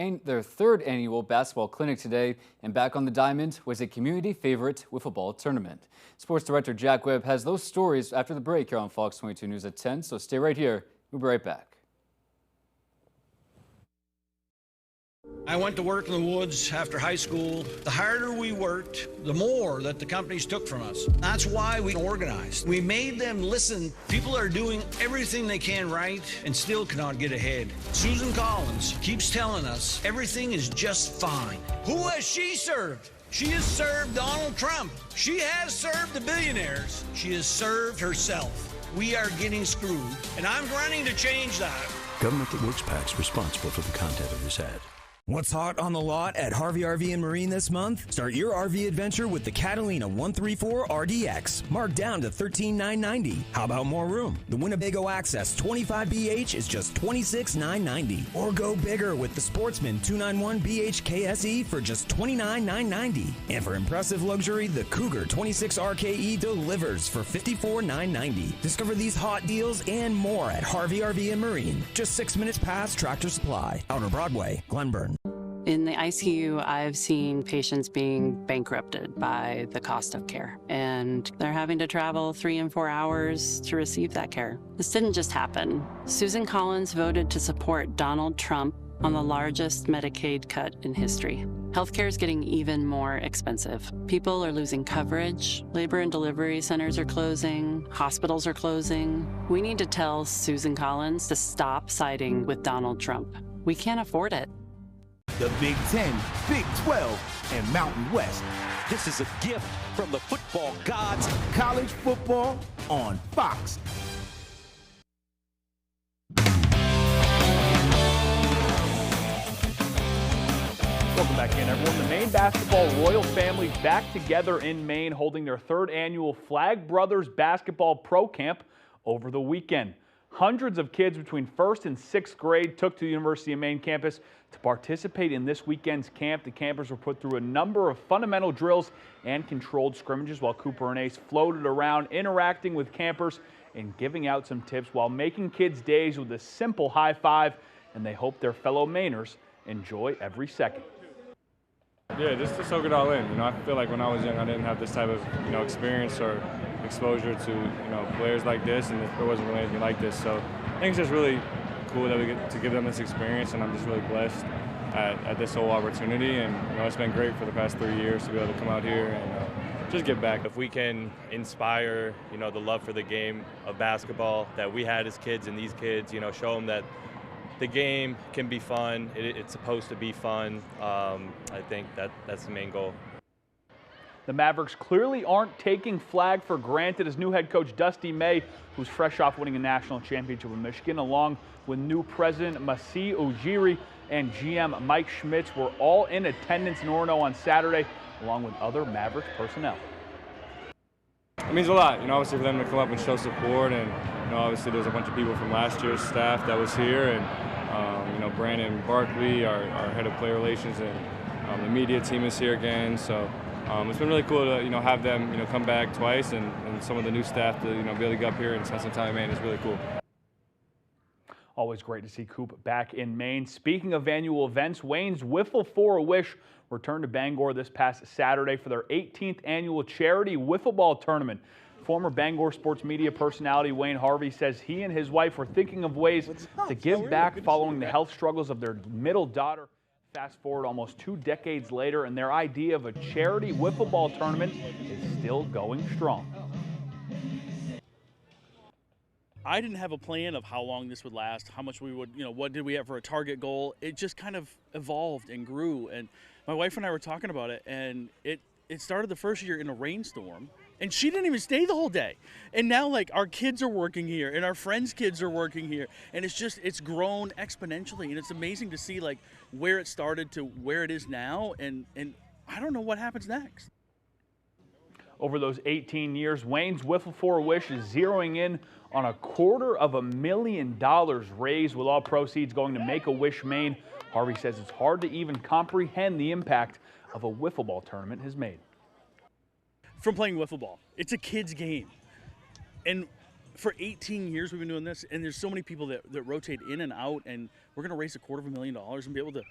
S10: third annual basketball clinic today, and back on the diamond was a community favorite wiffle ball tournament. Sports Director Jack Webb has those stories after the break here on Fox 22 News at 10, so stay right here. We'll be right back.
S8: I went to work in the woods after high school. The harder we worked, the more that the companies took from us. That's why we organized. We made them listen. People are doing everything they can right and still cannot get ahead. Susan Collins keeps telling us everything is just fine. Who has she served? She has served Donald Trump. She has served the billionaires. She has served herself. We are getting screwed, and I'm running to change that.
S4: Government that works PAC's responsible for the content of this ad.
S3: What's hot on the lot at Harvey RV and Marine this month? Start your RV adventure with the Catalina 134 RDX, marked down to $13,990. How about more room? The Winnebago Access 25BH is just $26,990. Or go bigger with the Sportsman 291BH KSE for just $29,990. And for impressive luxury, the Cougar 26 RKE delivers for $54,990. Discover these hot deals and more at Harvey RV and Marine, just 6 minutes past Tractor Supply, Outer Broadway, Glenburn.
S5: In the ICU, I've seen patients being bankrupted by the cost of care, and they're having to travel 3 and 4 hours to receive that care. This didn't just happen. Susan Collins voted to support Donald Trump on the largest Medicaid cut in history. Healthcare is getting even more expensive. People are losing coverage. Labor and delivery centers are closing. Hospitals are closing. We need to tell Susan Collins to stop siding with Donald Trump. We can't afford it.
S11: The Big 10, Big 12, and Mountain West. This is a gift from the football gods. College football on Fox.
S14: Welcome back in, everyone. The Maine basketball royal family back together in Maine, holding their third annual Flag Brothers Basketball Pro Camp over the weekend. Hundreds of kids between 1st and 6th grade took to the University of Maine campus to participate in this weekend's camp. The campers were put through a number of fundamental drills and controlled scrimmages while Cooper and Ace floated around, interacting with campers and giving out some tips while making kids' days with a simple high five, and they hope their fellow Mainers enjoy every second.
S22: Yeah, just to soak it all in. I feel like when I was young, I didn't have this type of, experience or exposure to, players like this, and there wasn't really anything like this. So I think it's just really cool that we get to give them this experience, and I'm just really blessed at this whole opportunity. And, it's been great for the past 3 years to be able to come out here and just give back.
S23: If we can inspire, the love for the game of basketball that we had as kids and these kids, show them that the game can be fun. It's supposed to be fun. I think that's the main goal.
S14: The Mavericks clearly aren't taking Flag for granted as new head coach Dusty May, who's fresh off winning a national championship with Michigan, along with new president Masih Ujiri and GM Mike Schmitz, were all in attendance in Orono on Saturday, along with other Mavericks personnel.
S22: It means a lot, obviously for them to come up and show support, and obviously there's a bunch of people from last year's staff that was here, and Brandon Barkley, our head of player relations, and the media team is here again. So it's been really cool to have them come back twice, and some of the new staff to be able to get up here and spend some time in Maine is really cool.
S14: Always great to see Coop back in Maine. Speaking of annual events, Wayne's Wiffle for a Wish returned to Bangor this past Saturday for their 18th annual charity wiffle ball tournament. Former Bangor sports media personality Wayne Harvey says he and his wife were thinking of ways to give back following the health struggles of their middle daughter. Fast forward almost 2 decades later, and their idea of a charity wiffle ball tournament is still going strong.
S6: I didn't have a plan of how long this would last, how much we would, what did we have for a target goal. It just kind of evolved and grew. And my wife and I were talking about it, and it started the first year in a rainstorm, and she didn't even stay the whole day. And now, like, our kids are working here, and our friends' kids are working here, and it's grown exponentially, and it's amazing to see, like, where it started to where it is now, and I don't know what happens next.
S14: Over those 18 years, Wayne's Wiffle for a Wish is zeroing in on $250,000 raised, with all proceeds going to Make-A-Wish Maine. Harvey says it's hard to even comprehend the impact of a wiffle ball tournament has made.
S6: From playing wiffle ball, it's a kid's game. And for 18 years we've been doing this, and there's so many people that rotate in and out, and we're going to raise $250,000 and be able to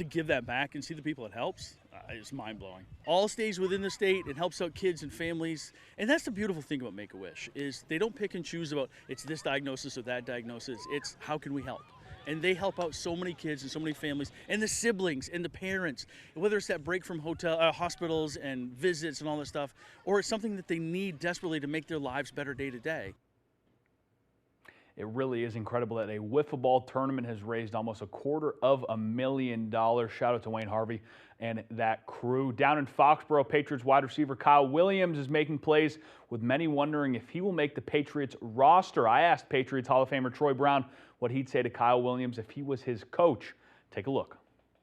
S6: give that back and see the people it helps. It's mind-blowing. All stays within the state. It helps out kids and families, and that's the beautiful thing about Make-A-Wish, is they don't pick and choose about it's this diagnosis or that diagnosis. It's how can we help? And they help out so many kids and so many families, and the siblings and the parents, whether it's that break from hospitals and visits and all that stuff, or it's something that they need desperately to make their lives better day to day.
S14: It really is incredible that a wiffle ball tournament has raised almost $250,000. Shout out to Wayne Harvey and that crew. Down in Foxborough, Patriots wide receiver Kyle Williams is making plays, with many wondering if he will make the Patriots roster. I asked Patriots Hall of Famer Troy Brown what he'd say to Kyle Williams if he was his coach. Take a look.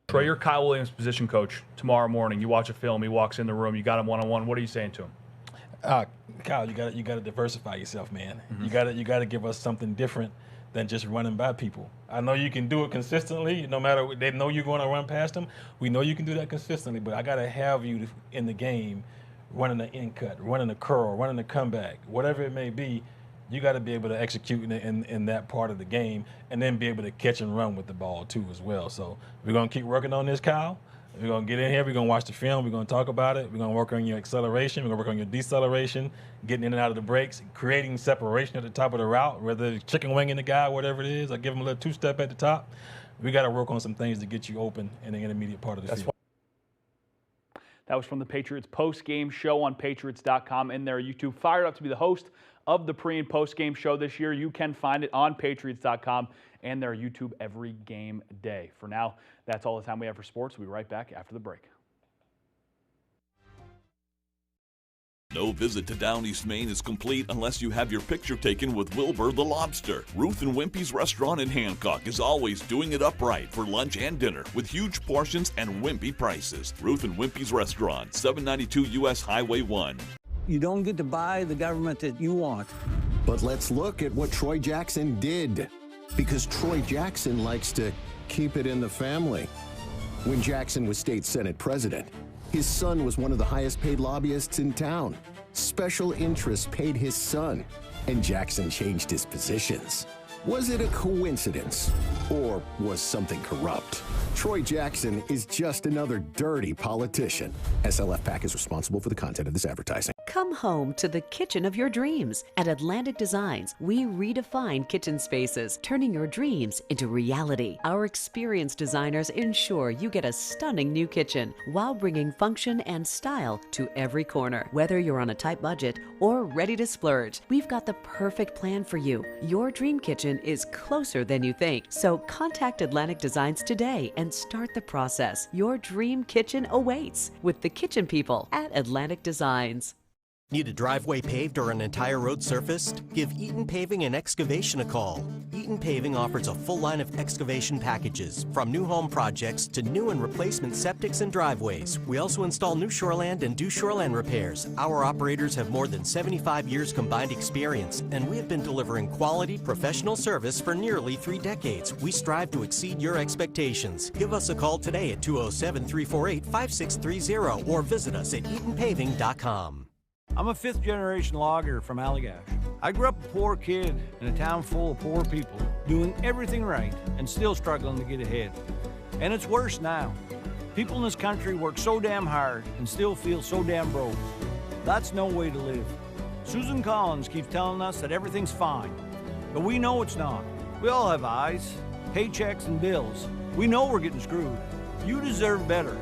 S14: Troy, you're Kyle Williams' position coach. Tomorrow morning, you watch a film, he walks in the room, you got him one-on-one. What are you saying to him?
S7: Kyle, you got to diversify yourself, man. Mm-hmm. You got to give us something different than just running by people. I know you can do it consistently. No matter what, they know you're going to run past them. We know you can do that consistently, but I got to have you in the game, running an in cut, running a curl, running a comeback, whatever it may be. You got to be able to execute in that part of the game, and then be able to catch and run with the ball too as well. So we're gonna keep working on this, Kyle. We're going to get in here, we're going to watch the film, we're going to talk about it, we're going to work on your acceleration, we're going to work on your deceleration, getting in and out of the breaks, creating separation at the top of the route, whether it's chicken winging the guy, whatever it is, or give him a little two-step at the top. We got to work on some things to get you open in the intermediate part of the field.
S14: That was from the Patriots post-game show on Patriots.com and their YouTube. Fired up to be the host of the pre- and post-game show this year. You can find it on Patriots.com and their YouTube every game day. For now, that's all the time we have for sports. We'll be right back after the break.
S16: No visit to Down East Maine is complete unless you have your picture taken with Wilbur the Lobster. Ruth and Wimpy's Restaurant in Hancock is always doing it upright for lunch and dinner with huge portions and wimpy prices. Ruth and Wimpy's Restaurant, 792 U.S. Highway 1.
S12: You don't get to buy the government that you want.
S13: But let's look at what Troy Jackson did, because Troy Jackson likes to keep it in the family. When Jackson was state Senate president, his son was one of the highest paid lobbyists in town. Special interests paid his son, and Jackson changed his positions. Was it a coincidence, or was something corrupt? Troy Jackson is just another dirty politician. SLF PAC is responsible for the content of this advertising.
S15: Come home to the kitchen of your dreams. At Atlantic Designs, we redefine kitchen spaces, turning your dreams into reality. Our experienced designers ensure you get a stunning new kitchen while bringing function and style to every corner. Whether you're on a tight budget or ready to splurge, we've got the perfect plan for you. Your dream kitchen is closer than you think. So contact Atlantic Designs today and start the process. Your dream kitchen awaits with the kitchen people at Atlantic Designs.
S24: Need a driveway paved or an entire road surfaced? Give Eaton Paving and Excavation a call. Eaton Paving offers a full line of excavation packages, from new home projects to new and replacement septics and driveways. We also install new shoreland and do shoreland repairs. Our operators have more than 75 years combined experience, and we have been delivering quality, professional service for nearly 3 decades. We strive to exceed your expectations. Give us a call today at 207-348-5630 or visit us at EatonPaving.com.
S8: I'm a 5th-generation logger from Allagash. I grew up a poor kid in a town full of poor people, doing everything right and still struggling to get ahead. And it's worse now. People in this country work so damn hard and still feel so damn broke. That's no way to live. Susan Collins keeps telling us that everything's fine, but we know it's not. We all have eyes, paychecks, and bills. We know we're getting screwed. You deserve better.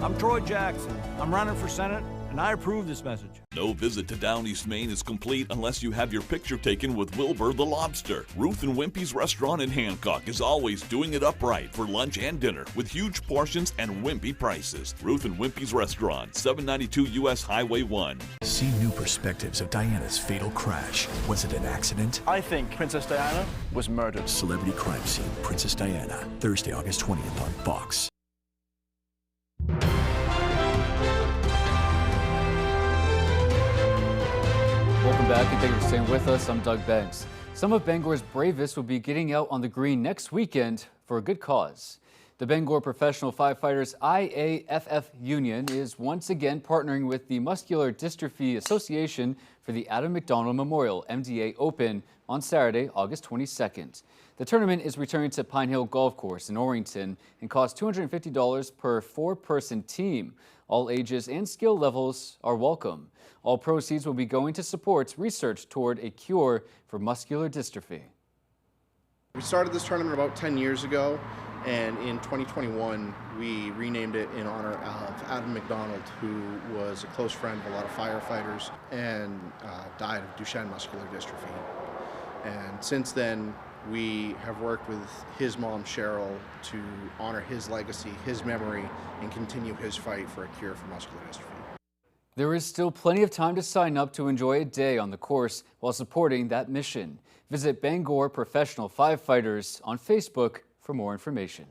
S8: I'm Troy Jackson. I'm running for Senate, and I approve this message.
S16: No visit to Down East Maine is complete unless you have your picture taken with Wilbur the Lobster. Ruth and Wimpy's restaurant in Hancock is always doing it upright for lunch and dinner with huge portions and wimpy prices. Ruth and Wimpy's restaurant, 792 U.S. Highway 1.
S19: See new perspectives of Diana's fatal crash. Was it an accident?
S20: I think Princess Diana was murdered.
S19: Celebrity crime scene, Princess Diana, Thursday, August 20th on Fox.
S10: Welcome back and thank you for staying with us. I'm Doug Banks. Some of Bangor's bravest will be getting out on the green next weekend for a good cause. The Bangor Professional Firefighters IAFF Union is once again partnering with the Muscular Dystrophy Association for the Adam McDonald Memorial MDA Open on Saturday, August 22nd. The tournament is returning to Pine Hill Golf Course in Orrington and costs $250 per four-person team. All ages and skill levels are welcome. All proceeds will be going to support research toward a cure for muscular dystrophy.
S1: We started this tournament about 10 years ago, and in 2021 we renamed it in honor of Adam McDonald, who was a close friend of a lot of firefighters and died of Duchenne muscular dystrophy. And since then we have worked with his mom Cheryl to honor his legacy, his memory, and continue his fight for a cure for muscular dystrophy.
S10: There is still plenty of time to sign up to enjoy a day on the course while supporting that mission. Visit Bangor Professional Firefighters on Facebook for more information.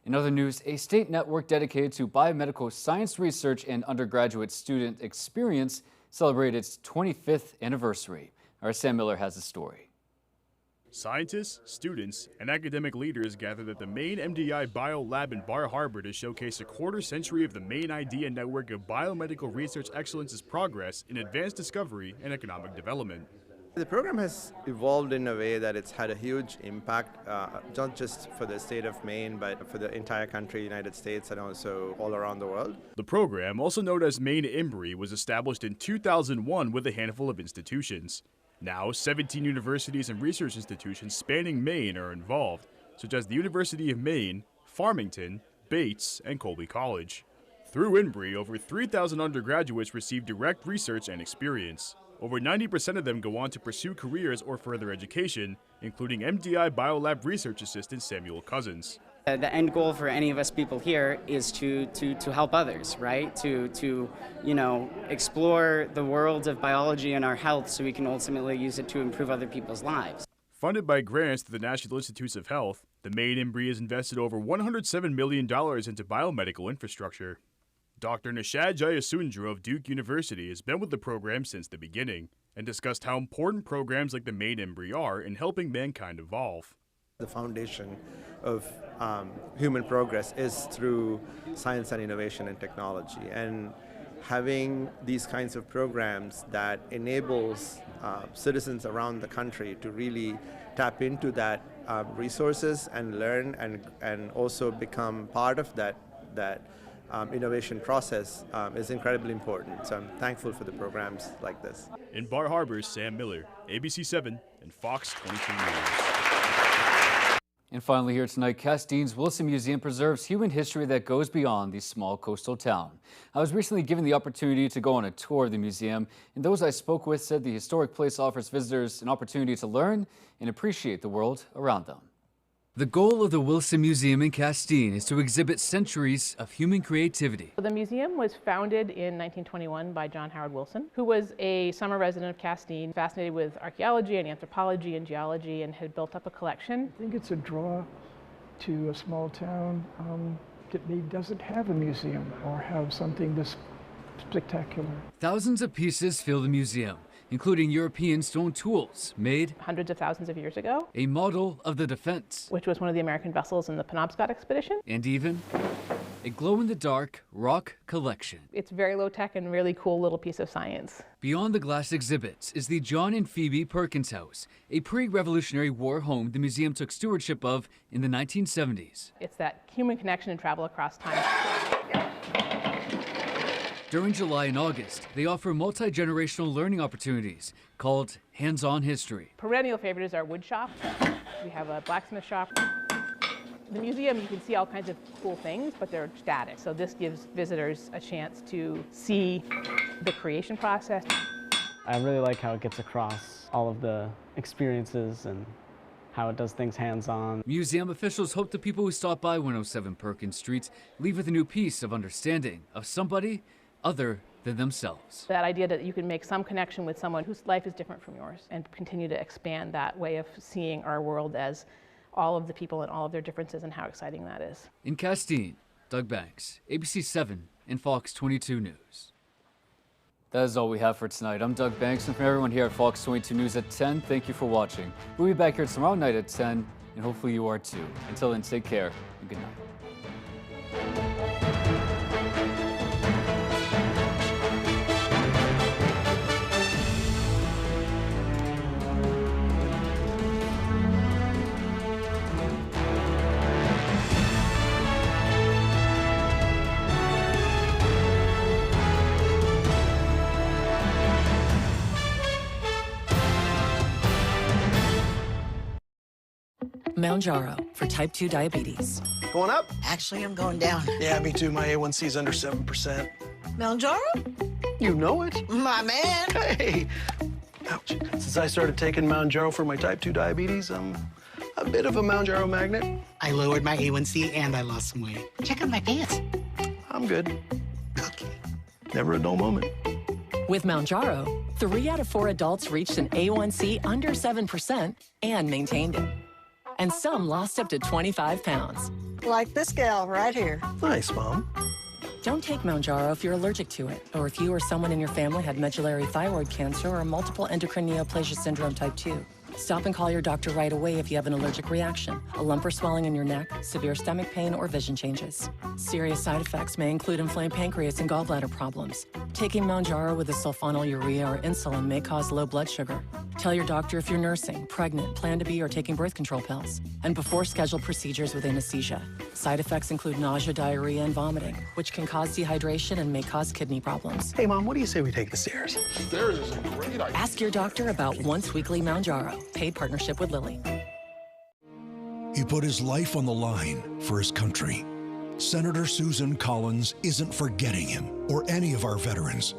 S10: In other news, a state network dedicated to biomedical science research and undergraduate student experience celebrated its 25th anniversary. Our Sam Miller has the story.
S2: Scientists, students, and academic leaders gathered at the Maine MDI Bio Lab in Bar Harbor to showcase a quarter-century of the Maine Idea Network of biomedical research excellence's progress in advanced discovery and economic development.
S9: The program has evolved in a way that it's had a huge impact, not just for the state of Maine, but for the entire country, United States, and also all around the world.
S2: The program, also known as Maine IMBRI, was established in 2001 with a handful of institutions. Now, 17 universities and research institutions spanning Maine are involved, such as the University of Maine, Farmington, Bates, and Colby College. Through IMBRI, over 3,000 undergraduates receive direct research and experience. Over 90% of them go on to pursue careers or further education, including MDI Biolab Research Assistant Samuel Cousins.
S17: The end goal for any of us people here is to help others, right? To explore the world of biology and our health so we can ultimately use it to improve other people's lives.
S2: Funded by grants to the National Institutes of Health, the Maine IMBRI has invested over $107 million into biomedical infrastructure. Dr. Nishad Jayasundra of Duke University has been with the program since the beginning and discussed how important programs like the Maine IMBRI are in helping mankind evolve.
S9: The foundation of human progress is through science and innovation and technology, and having these kinds of programs that enables citizens around the country to really tap into that resources and learn and also become part of that innovation process is incredibly important. So I'm thankful for the programs like this.
S2: In Bar Harbor, Sam Miller, ABC 7 and Fox 22 News.
S10: And finally here tonight, Castine's Wilson Museum preserves human history that goes beyond the small coastal town. I was recently given the opportunity to go on a tour of the museum, and those I spoke with said the historic place offers visitors an opportunity to learn and appreciate the world around them.
S25: The goal of the Wilson Museum in Castine is to exhibit centuries of human creativity.
S26: The museum was founded in 1921 by John Howard Wilson, who was a summer resident of Castine, fascinated with archaeology and anthropology and geology, and had built up a collection.
S27: I think it's a draw to a small town that maybe doesn't have a museum or have something this spectacular.
S25: Thousands of pieces fill the museum, including European stone tools made
S26: hundreds of thousands of years ago,
S25: a model of the Defense,
S26: which was one of the American vessels in the Penobscot expedition,
S25: and even a glow-in-the-dark rock collection.
S26: It's very low-tech and really cool little piece of science.
S25: Beyond the glass exhibits is the John and Phoebe Perkins House, a pre-Revolutionary War home the museum took stewardship of in the 1970s.
S26: It's that human connection and travel across time.
S25: During July and August, they offer multi-generational learning opportunities called Hands-On History.
S26: Perennial favorite is our wood shop. We have a blacksmith shop. The museum, you can see all kinds of cool things, but they're static. So this gives visitors a chance to see the creation process.
S3: I really like how it gets across all of the experiences and how it does things hands-on.
S25: Museum officials hope the people who stop by 107 Perkins Street leave with a new piece of understanding of somebody other than themselves.
S26: That idea that you can make some connection with someone whose life is different from yours and continue to expand that way of seeing our world as all of the people and all of their differences and how exciting that is.
S25: In Castine, Doug Banks, ABC 7 and Fox 22 News.
S10: That is all we have for tonight. I'm Doug Banks, and from everyone here at Fox 22 News at 10, thank you for watching. We'll be back here tomorrow night at 10, and hopefully you are too. Until then, take care and good night.
S4: Mounjaro for type 2 diabetes.
S5: Going up?
S4: Actually, I'm going down.
S5: Yeah, me too. My A1C is under 7%.
S4: Mounjaro?
S5: You know it.
S4: My man.
S5: Hey. Ouch. Since I started taking Mounjaro for my type 2 diabetes, I'm a bit of a Mounjaro magnet.
S4: I lowered my A1C and I lost some weight. Check out my pants.
S5: I'm good. Never a dull moment.
S4: With Mounjaro, 3 out of 4 adults reached an A1C under 7% and maintained it. And some lost up to 25 pounds. Like this gal right here.
S5: Nice, Mom.
S4: Don't take Mounjaro if you're allergic to it, or if you or someone in your family had medullary thyroid cancer or multiple endocrine neoplasia syndrome type 2. Stop and call your doctor right away if you have an allergic reaction, a lump or swelling in your neck, severe stomach pain, or vision changes. Serious side effects may include inflamed pancreas and gallbladder problems. Taking Mounjaro with a sulfonylurea or insulin may cause low blood sugar. Tell your doctor if you're nursing, pregnant, plan to be, or taking birth control pills. And before scheduled procedures with anesthesia. Side effects include nausea, diarrhea, and vomiting, which can cause dehydration and may cause kidney problems.
S5: Hey, Mom, what do you say we take the stairs? Stairs is a great idea.
S4: Ask your doctor about once weekly Mounjaro. Paid partnership with Lilly.
S11: He put his life on the line for his country. Senator Susan Collins isn't forgetting him or any of our veterans.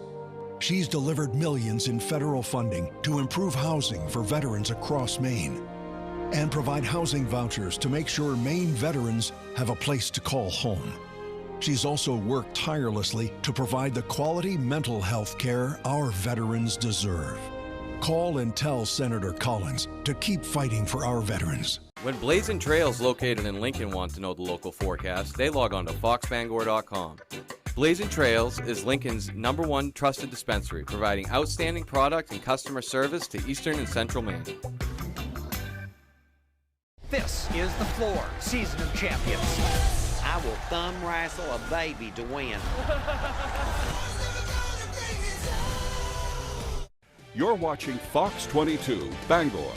S11: She's delivered millions in federal funding to improve housing for veterans across Maine and provide housing vouchers to make sure Maine veterans have a place to call home. She's also worked tirelessly to provide the quality mental health care our veterans deserve. Call and tell Senator Collins to keep fighting for our veterans.
S18: When Blazing Trails located in Lincoln want to know the local forecast, they log on to foxbangor.com. Blazing Trails is Lincoln's #1 trusted dispensary, providing outstanding product and customer service to Eastern and Central Maine.
S21: This is the floor, Season of Champions. I will thumb wrestle a baby to win.
S23: You're watching Fox 22 Bangor.